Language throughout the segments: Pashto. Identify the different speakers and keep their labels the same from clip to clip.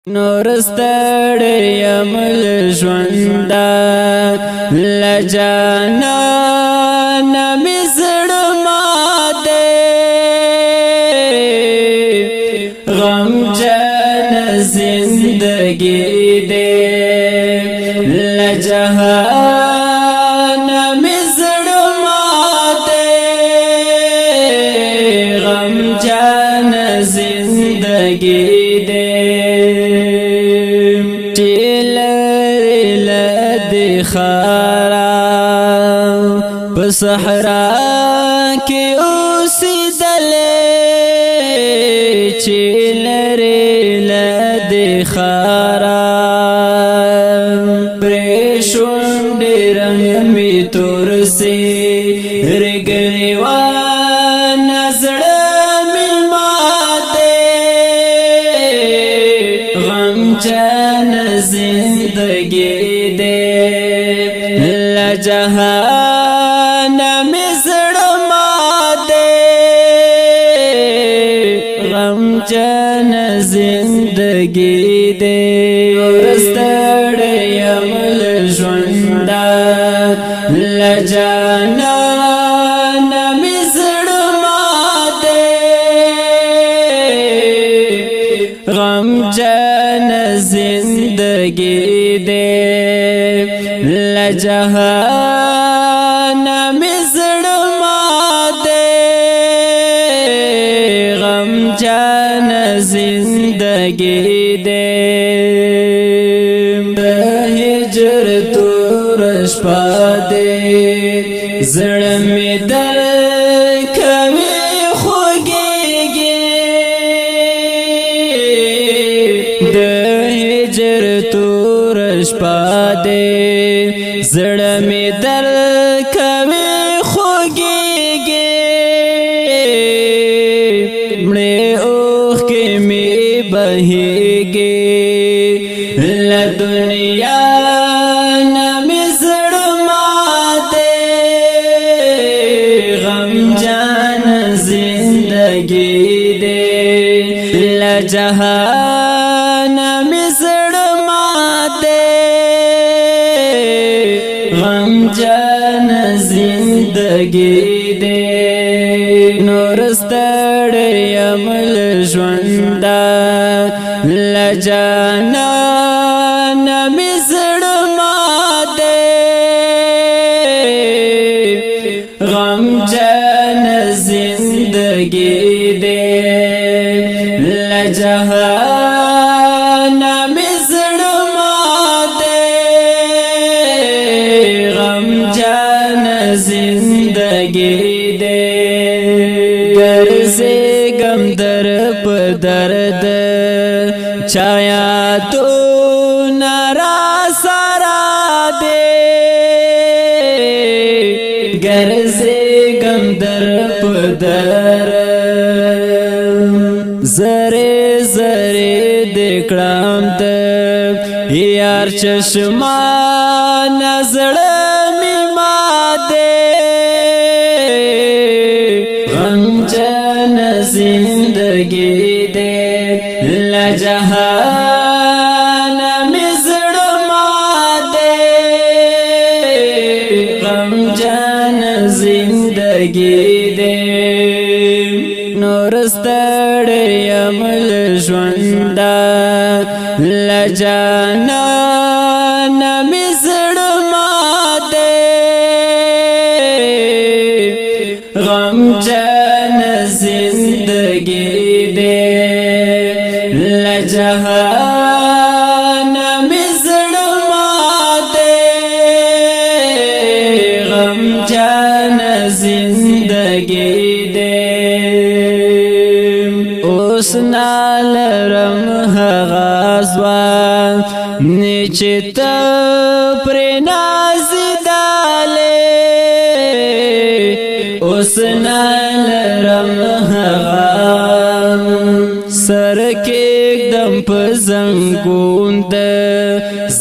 Speaker 1: نور ستړیم ژونده لجانان می زړه ماته غمجن زندگی دې لجهان می زړه ماته غمجن زندگی دې صحرا کی اوسیدلې چې لري لد خارا پرشونډې رنگ می تورسي رګریوان زړه می ماته غمجن زندگی دې لجهان می زړه ماته غمجن زندگی دې ستړیم ژونده لجانان می زړه ماته غمجن زندگی دې لجهان می زړه ماته غمجن زندگی دې هجر تور شپه دې زړه می در کوي خوږيږي د هجر تور شپه دې زړه می در کوي خوږيږي مړې اوخ کې می بهيږي له دنیا نه می زړه ماته غمجن زندگی دې له جهان می زړه ماته غمجن زندگی دې نور ستړیم ژونده لجانان می زړه ماته غمجن زندگی دې لجهان می زړه ماته غمجن زندگی دې ګرځې غم در په درد چایا تو نارا سارا دے ګرځې غم در په درد زره زره دکړم ته یار چشمه نظر می ماته غمجن زندگی دې لجهان می زړه ماته غمجن زندگی دې نور ستړیم ژونده لجانان می زړه ماته غمجن زندگی دې لجهان می زړه ماته غمجن زندگی دې اوس نالرم هغه ځوان چې ته پرې نازېدلې اوس نالرم هغه سر کېږدم په زنګون د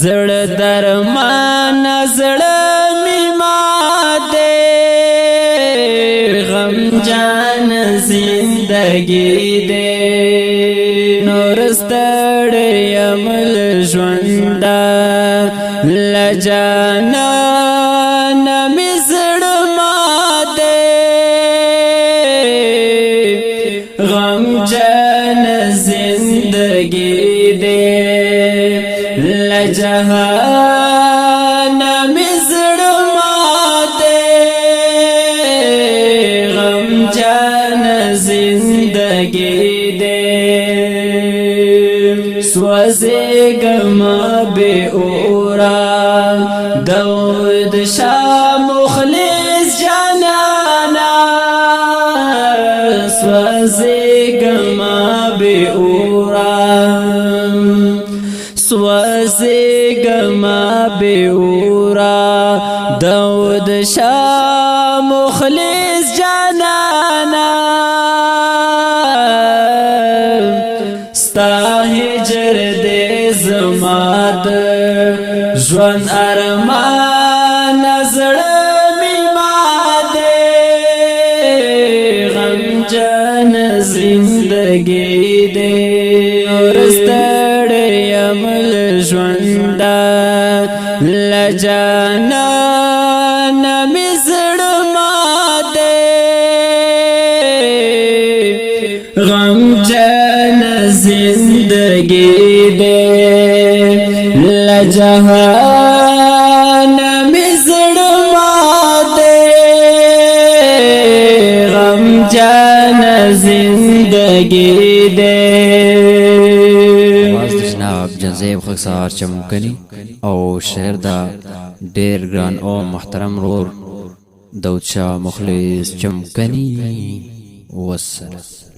Speaker 1: زړه درمان زړه می ماته غمجن زندگی دې نور ستړیم عمل ژوندا لجانا نمی زړه ماته غم جان زندگی دے لجهان می زړه ماته غم جان زندگی دے سوزیگم بے اورا داود شاہ مخلص جانانا سوزیگم بے اورا سوزیگم بے اورا داود شاہ مخلص جانانا ستا هجر دے زماد ژوند ارمان زړه می ماته غم جان زندگی دے ورستړی عمل ژوندا لجانا نمی زړه ماته غم جان زندگی دے لجهان می زړه ماته غم جان زندگی دے
Speaker 2: आवाज जनाब जंजेब खसार चमकनी او شعر دا ډیر ګران او محترم رور داود شاه مخلص چمکنی والسلام